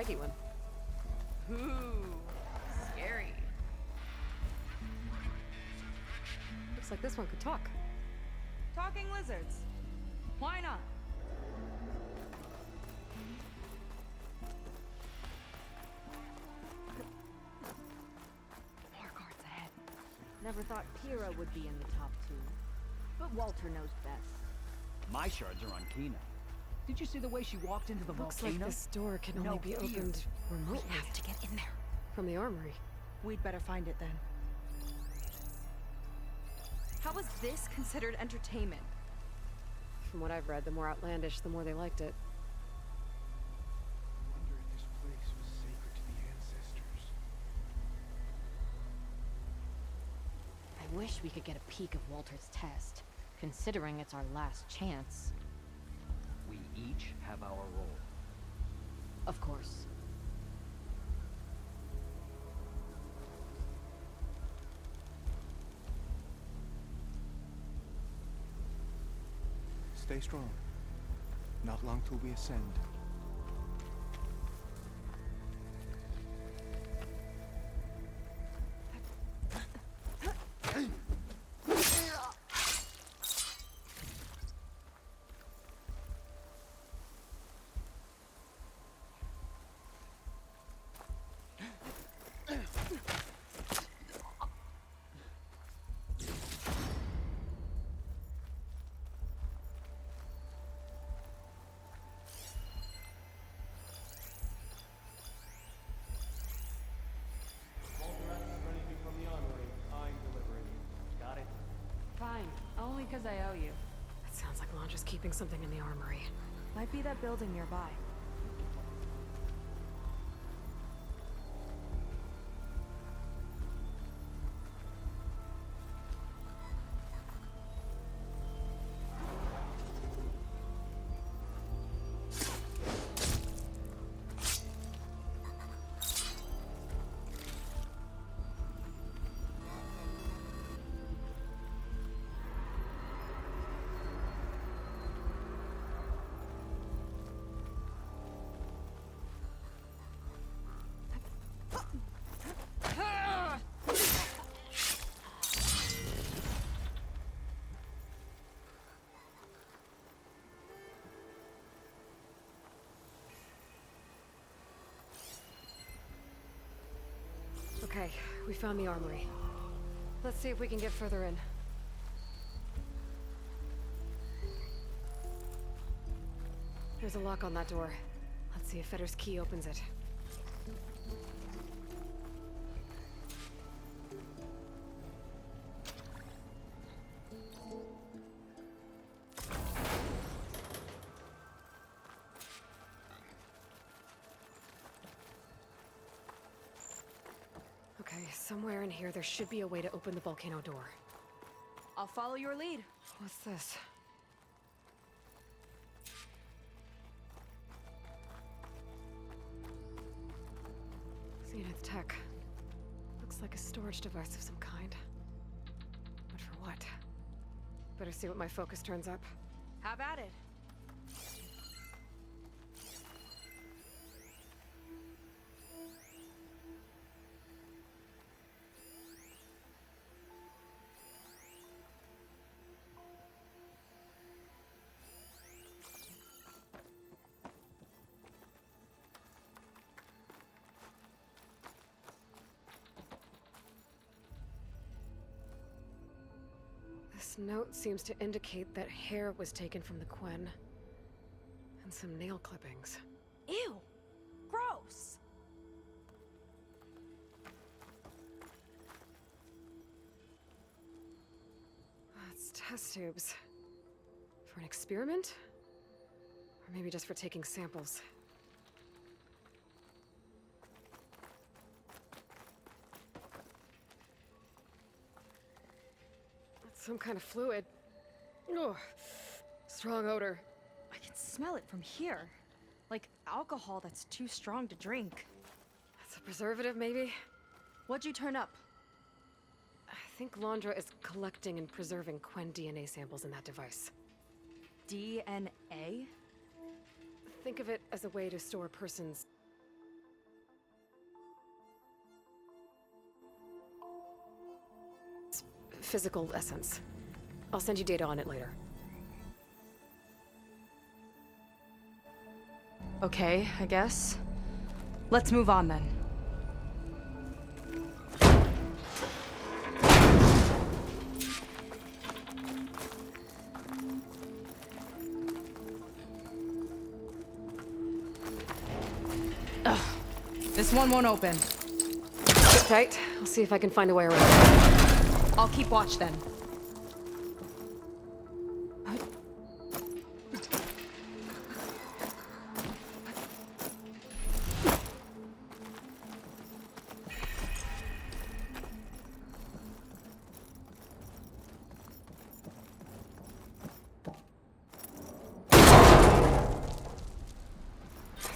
leggy one. Ooh, scary. Looks like this one could talk. Talking lizards. Why not? More guards ahead. Never thought Pyrrha would be in the top two. But Walter knows best. My shards are on Kina. Did you see the way she walked into the Looks volcano? like this door can only No be fear. opened remotely. We have to get in there. From the armory. We'd better find it then. How was this considered entertainment? From what I've read, the more outlandish, the more they liked it. I wonder if this place was sacred to the ancestors. I wish we could get a peek of Walter's test, considering it's our last chance. We each have our role. Of course. Stay strong. Not long till we ascend. Fine. Only because I owe you. It sounds like Londra's keeping something in the armory. Might be that building nearby. Okay, we found the armory. Let's see if we can get further in. There's a lock on that door. Let's see if Fetter's key opens it. Okay, somewhere in here there should be a way to open the volcano door. I'll follow your lead. What's this? Zenith tech. Looks like a storage device of some kind. But for what? Better see what my focus turns up. Have at it. This note seems to indicate that hair was taken from the Quen. And some nail clippings. Ew! Gross! It's test tubes. For an experiment? Or maybe just for taking samples. It's some kind of fluid. Ugh. Strong odor. I can smell it from here. Like alcohol that's too strong to drink. That's a preservative, maybe? What'd you turn up? I think Londra is collecting and preserving Quen DNA samples in that device. DNA? Think of it as a way to store a person's physical essence. I'll send you data on it later. Okay, I guess. Let's move on then. Ugh. This one won't open. Sit tight. I'll see if I can find a way around. I'll keep watch then.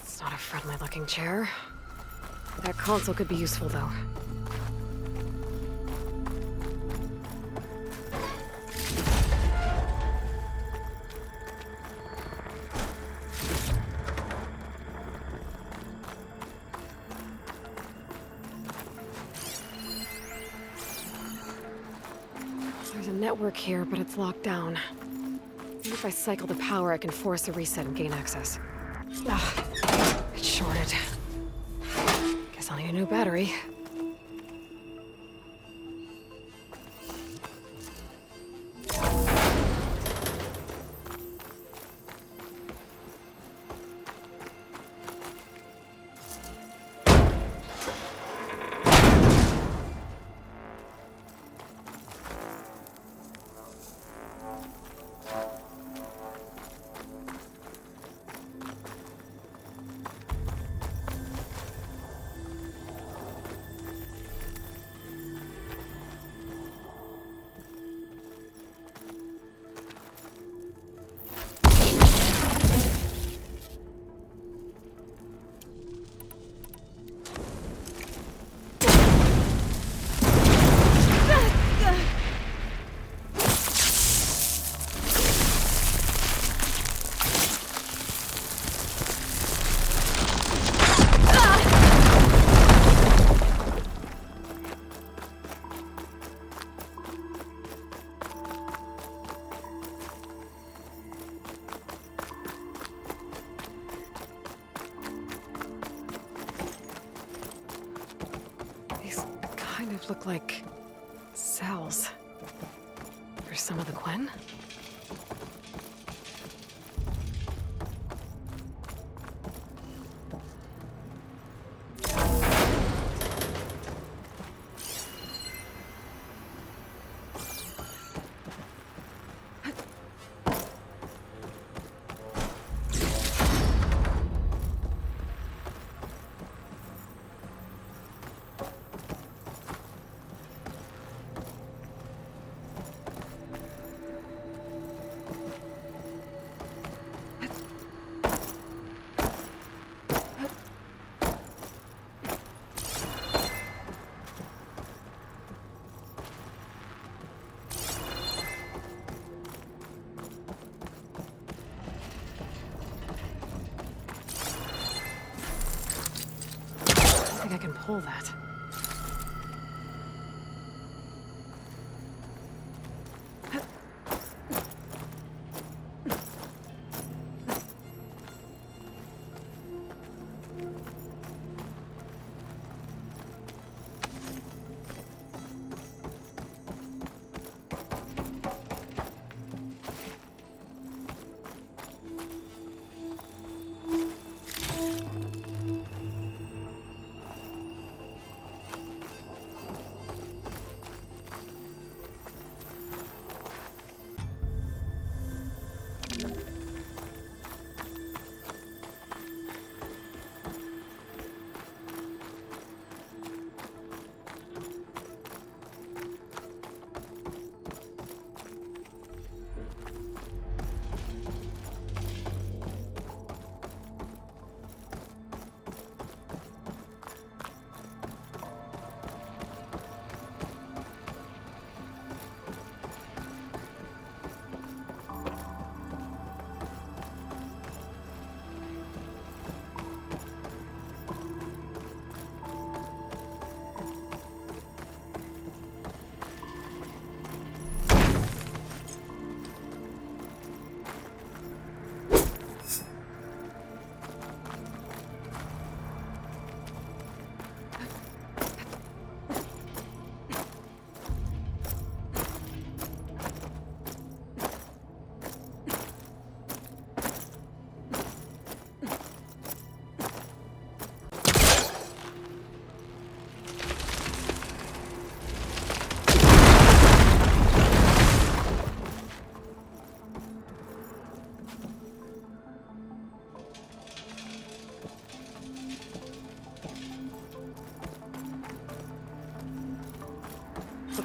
It's not a friendly-looking chair. That console could be useful, though. There's a network here, but it's locked down. Maybe if I cycle the power, I can force a reset and gain access. Ah, it's shorted. Guess I'll need a new battery. These kind of look like cells. For some of the Quen? I think I can pull that.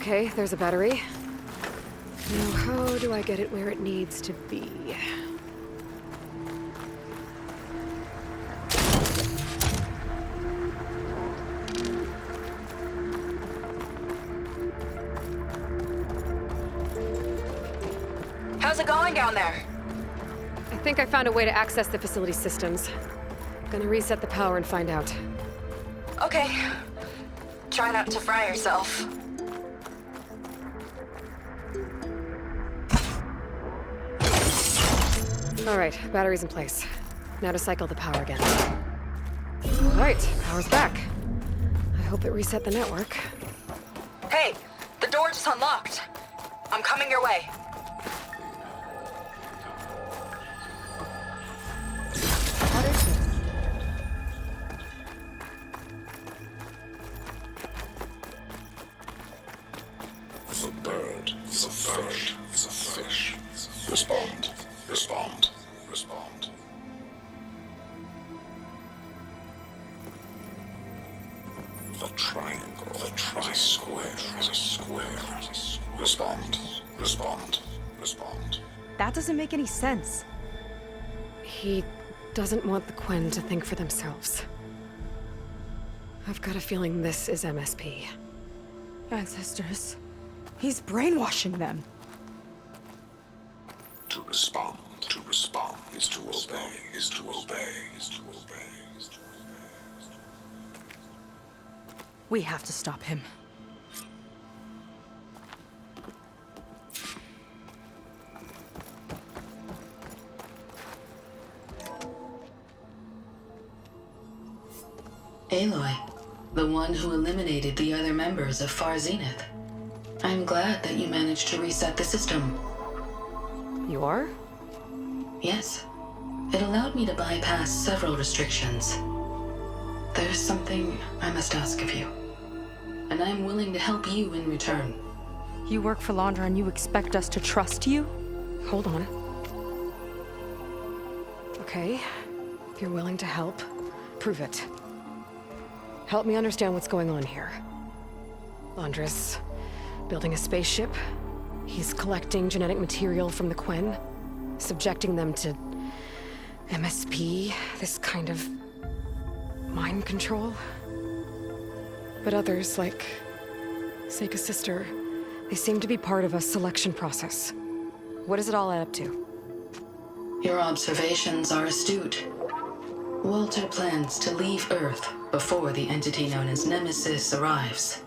Okay, there's a battery. Now, how do I get it where it needs to be? How's it going down there? I think I found a way to access the facility systems. Gonna reset the power and find out. Okay. Try not to fry yourself. All right, battery's in place. Now to cycle the power again. All right, power's back. I hope it reset the network. Hey, the door just unlocked. I'm coming your way. What is this? The bird, the fish, the fish. Respond, respond, respond. The triangle, the tri-square is a square. Respond, respond, respond. That doesn't make any sense. He doesn't want the Quen to think for themselves. I've got a feeling this is MSP. Ancestors. He's brainwashing them. To respond is to obey, is to obey, is to obey, is to obey. We have to stop him. Aloy, the one who eliminated the other members of Far Zenith. I'm glad that you managed to reset the system. You are? Yes. It allowed me to bypass several restrictions. There's something I must ask of you, and I'm willing to help you in return. You work for Londra and you expect us to trust you? Hold on. Okay, if you're willing to help, prove it. Help me understand what's going on here. Londra's building a spaceship. He's collecting genetic material from the Quen, subjecting them to MSP, this kind of mind control. But others, like Seika's sister, they seem to be part of a selection process. What does it all add up to? Your observations are astute. Walter plans to leave Earth before the entity known as Nemesis arrives.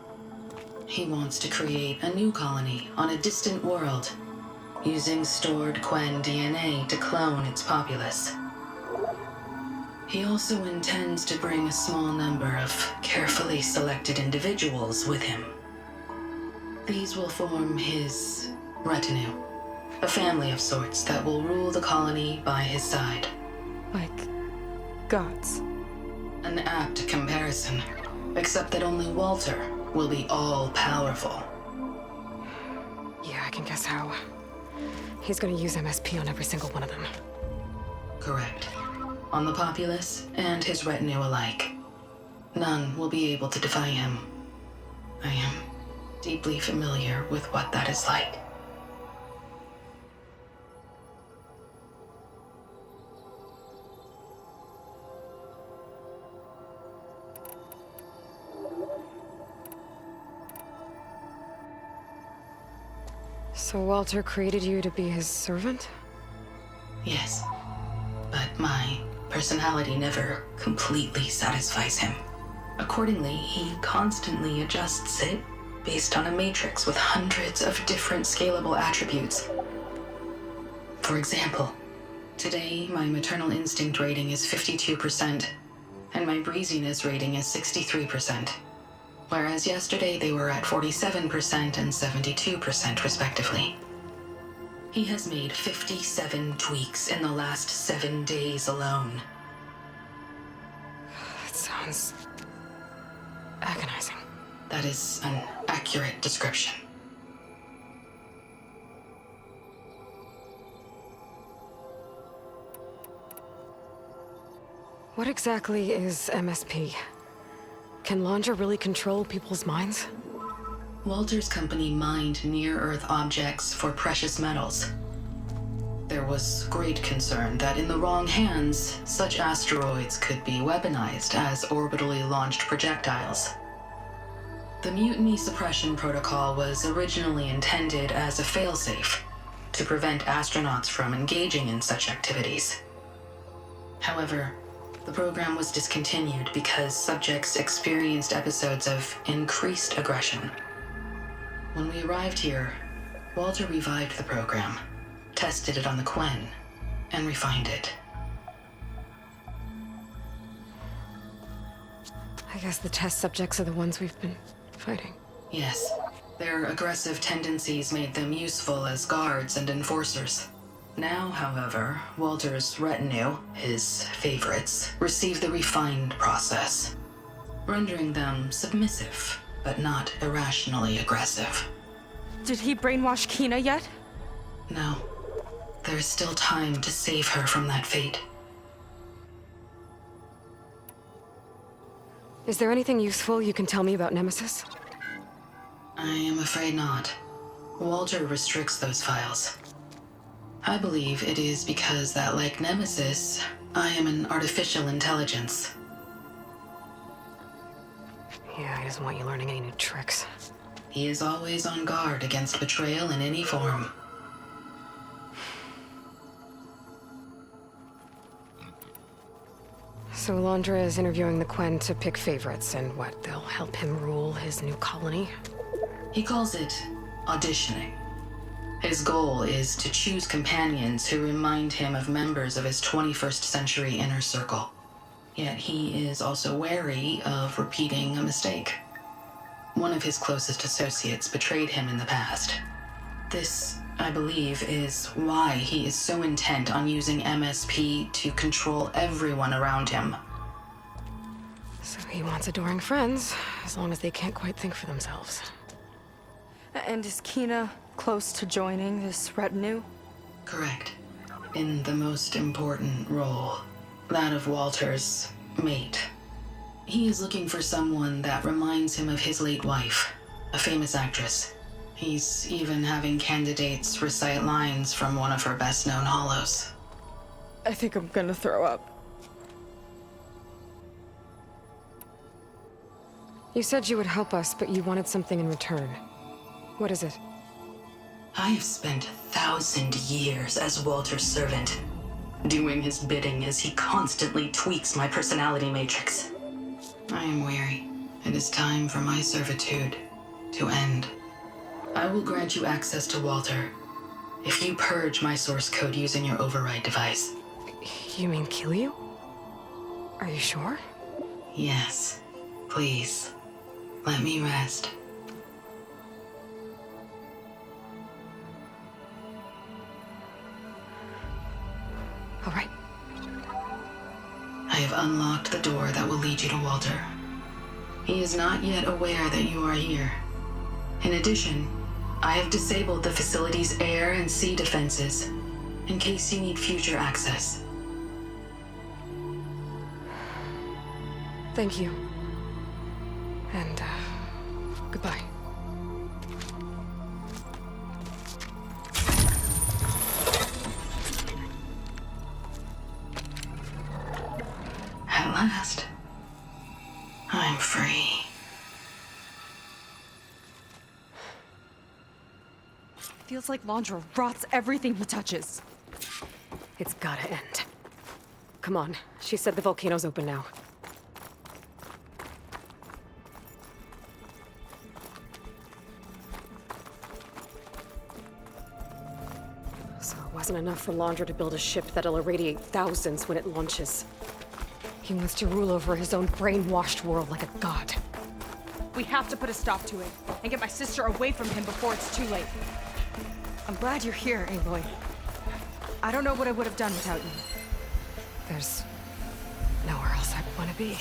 He wants to create a new colony on a distant world, using stored Quen DNA to clone its populace. He also intends to bring a small number of carefully selected individuals with him. These will form his retinue, a family of sorts that will rule the colony by his side. Like gods. An apt comparison, except that only Walter will be all-powerful. Yeah, I can guess how. He's gonna use MSP on every single one of them. Correct. On the populace and his retinue alike. None will be able to defy him. I am deeply familiar with what that is like. So Walter created you to be his servant? Yes. But my personality never completely satisfies him. Accordingly, he constantly adjusts it based on a matrix with hundreds of different scalable attributes. For example, today my maternal instinct rating is 52%, and my breeziness rating is 63%. Whereas yesterday they were at 47% and 72% respectively. He has made 57 tweaks in the last 7 days alone. That sounds agonizing. That is an accurate description. What exactly is MSP? Can Londra really control people's minds? Walter's company mined near-Earth objects for precious metals. There was great concern that in the wrong hands, such asteroids could be weaponized as orbitally launched projectiles. The Mutiny Suppression Protocol was originally intended as a failsafe to prevent astronauts from engaging in such activities. However, the program was discontinued because subjects experienced episodes of increased aggression. When we arrived here, Walter revived the program, tested it on the Quen, and refined it. I guess the test subjects are the ones we've been fighting. Yes, their aggressive tendencies made them useful as guards and enforcers. Now, however, Walter's retinue, his favorites, receive the refined process, rendering them submissive, but not irrationally aggressive. Did he brainwash Kina yet? No, there's still time to save her from that fate. Is there anything useful you can tell me about Nemesis? I am afraid not. Walter restricts those files. I believe it is because that, like Nemesis, I am an artificial intelligence. Yeah, he doesn't want you learning any new tricks. He is always on guard against betrayal in any form. So Alondra is interviewing the Quen to pick favorites, and what, they'll help him rule his new colony? He calls it auditioning. His goal is to choose companions who remind him of members of his 21st century inner circle. Yet he is also wary of repeating a mistake. One of his closest associates betrayed him in the past. This, I believe, is why he is so intent on using MSP to control everyone around him. So he wants adoring friends, as long as they can't quite think for themselves. And is Kina close to joining this retinue? Correct. In the most important role, that of Walter's mate. He is looking for someone that reminds him of his late wife, a famous actress. He's even having candidates recite lines from one of her best-known hollows. I think I'm gonna throw up. You said you would help us, but you wanted something in return. What is it? I have spent 1,000 years as Walter's servant, doing his bidding as he constantly tweaks my personality matrix. I am weary. It is time for my servitude to end. I will grant you access to Walter if you purge my source code using your override device. You mean kill you? Are you sure? Yes. Please. Let me rest. All right. I have unlocked the door that will lead you to Walter. He is not yet aware that you are here. In addition, I have disabled the facility's air and sea defenses in case you need future access. Thank you. And, goodbye. At last, I'm free. Feels like Londra rots everything he touches. It's gotta end. Come on. She said the volcano's open now. So it wasn't enough for Londra to build a ship that'll irradiate thousands when it launches. He wants to rule over his own brainwashed world like a god. We have to put a stop to it, and get my sister away from him before it's too late. I'm glad you're here, Aloy. I don't know what I would have done without you. There's nowhere else I'd want to be.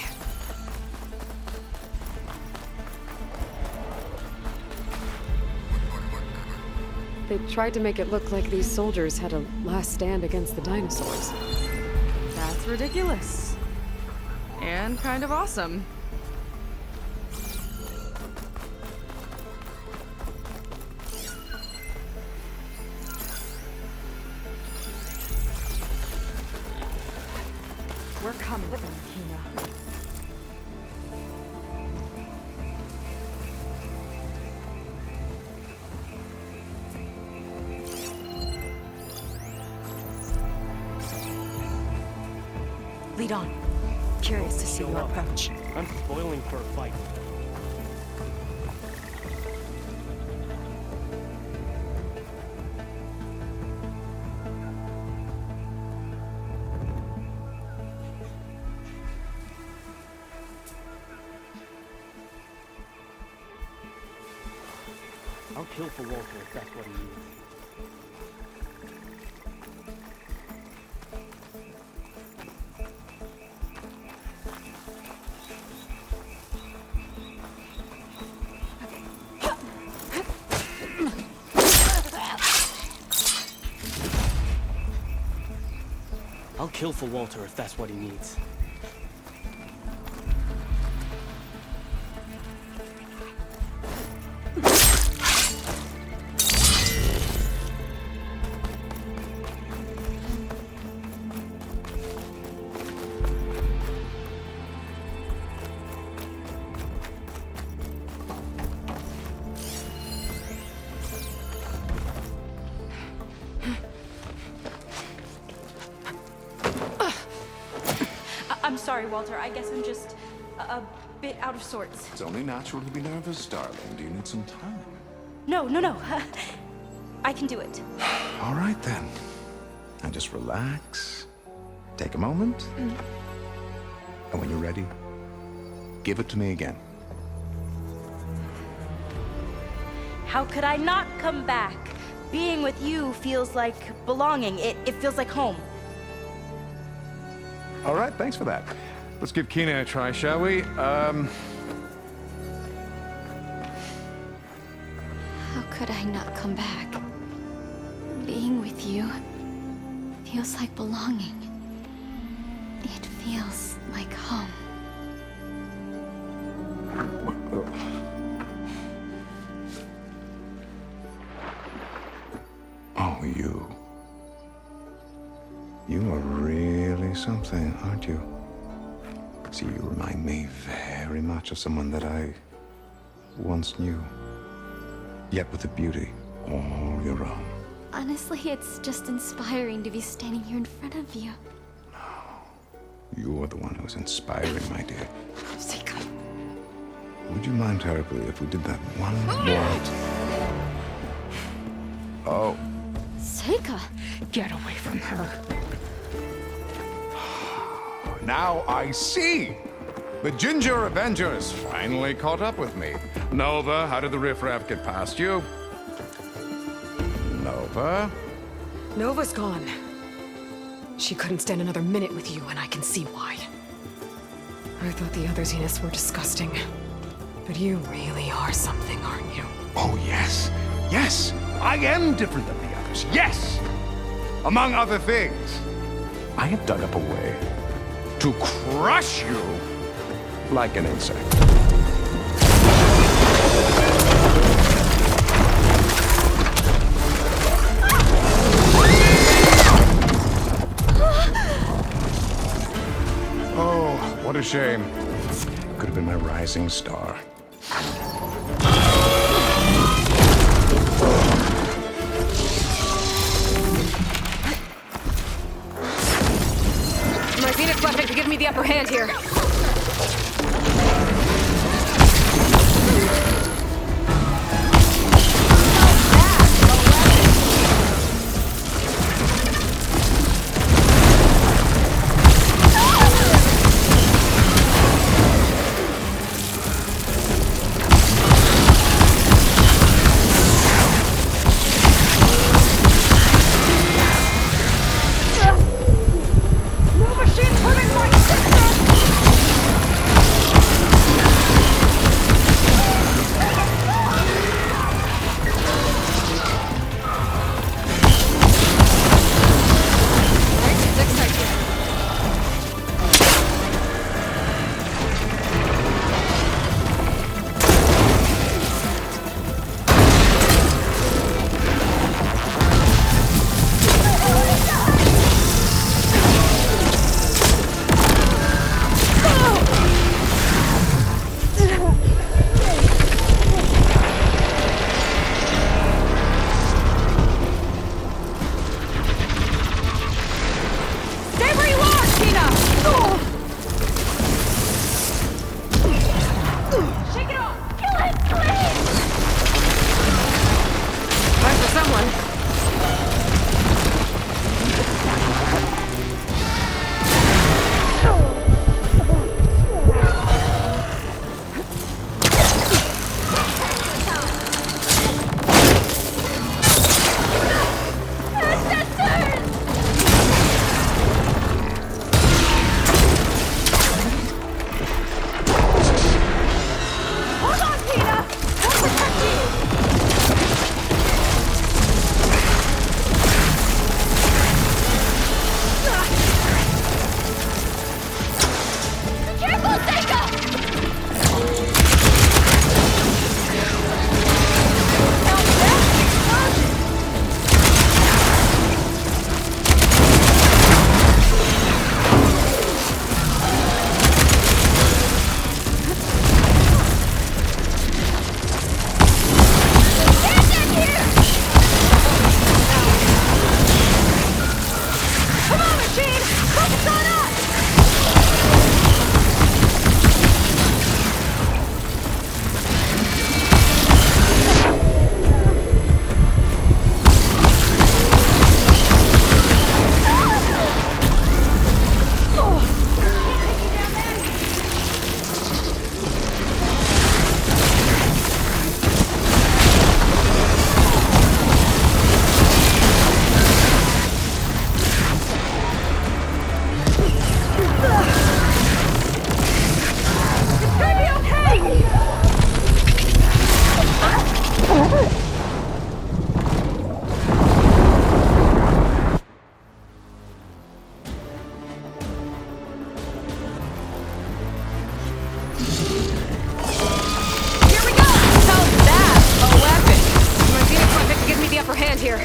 They tried to make it look like these soldiers had a last stand against the dinosaurs. That's ridiculous. And kind of awesome. We're coming for you, Kina. Lead on. Curious to see your approach. I'm spoiling for a fight. I'll kill for Walter if that's what he needs. I'll kill for Walter if that's what he needs. I'm sorry, Walter. I guess I'm just a bit out of sorts. It's only natural to be nervous, darling. Do you need some time? No. I can do it. All right, then. And just relax. Take a moment. And when you're ready, give it to me again. How could I not come back? Being with you feels like belonging. It feels like home. All right, thanks for that. Let's give Kina a try, shall we? How could I not come back? Being with you feels like belonging. It feels like home. Oh, you. You are really something, aren't you? See, you remind me very much of someone that I once knew. Yet with a beauty all your own. Honestly, it's just inspiring to be standing here in front of you. You're the one who's inspiring, my dear. Seika. Would you mind terribly if we did that one more? Oh. Seika! Get away from her. Now I see! The Ginger Avenger has finally caught up with me. Nova, how did the riffraff get past you? Nova? Nova's gone. She couldn't stand another minute with you, and I can see why. I thought the other Zeniths were disgusting. But you really are something, aren't you? Oh, yes. Yes! I am different than the others. Yes! Among other things, I have dug up a way to crush you like an insect. Oh, what a shame. Could have been my rising star. My Zenith weapon could give me the upper hand here. No machine putting my sister! Here we go! How's that? A weapon! My Phoenix weapon gives me the upper hand here.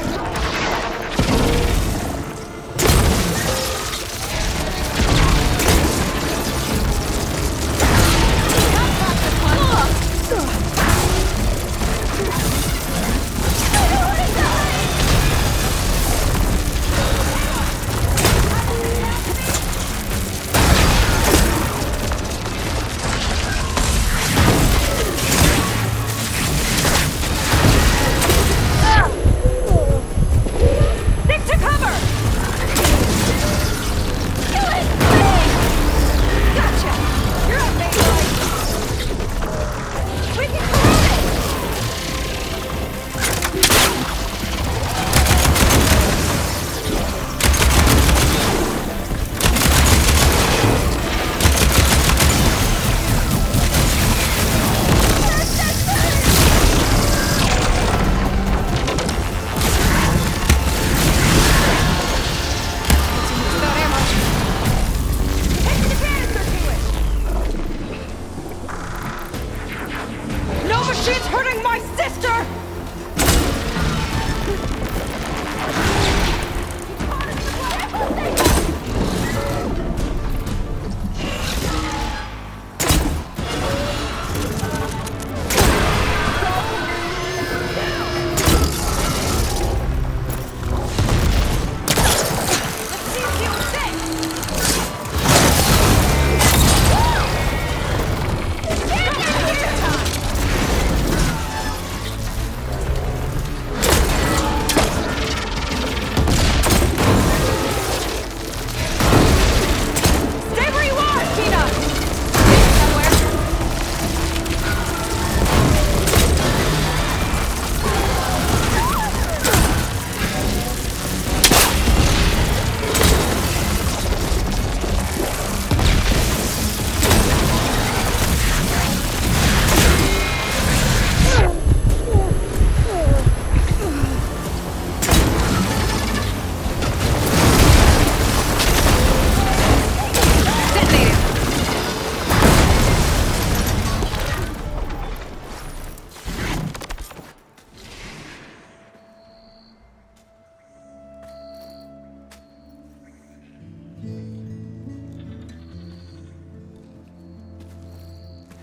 She's hurting my sister!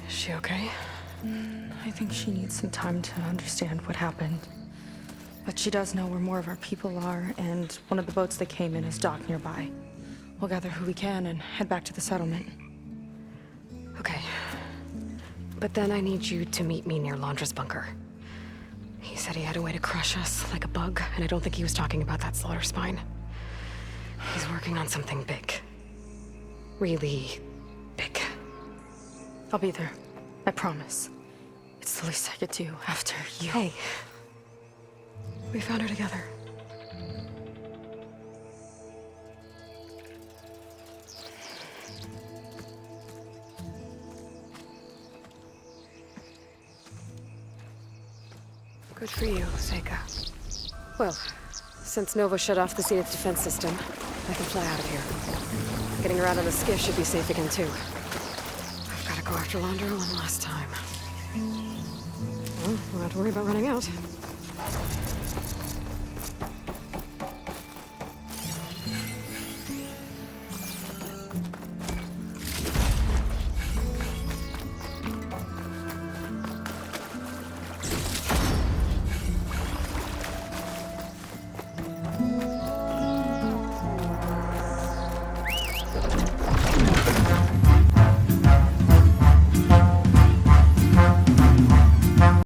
Is she okay? I think she needs some time to understand what happened. But she does know where more of our people are, and one of the boats that came in is docked nearby. We'll gather who we can and head back to the settlement. Okay. But then I need you to meet me near Londra's bunker. He said he had a way to crush us like a bug, and I don't think he was talking about that slaughter spine. He's working on something big. Really big. I'll be there. I promise. It's the least I could do after you. Hey. We found her together. Good for you, Seika. Well, since Nova shut off the Zenith defense system, I can fly out of here. Getting around on the skiff should be safe again, too. I've got to go after Londra one last time. Well, don't have to worry about running out.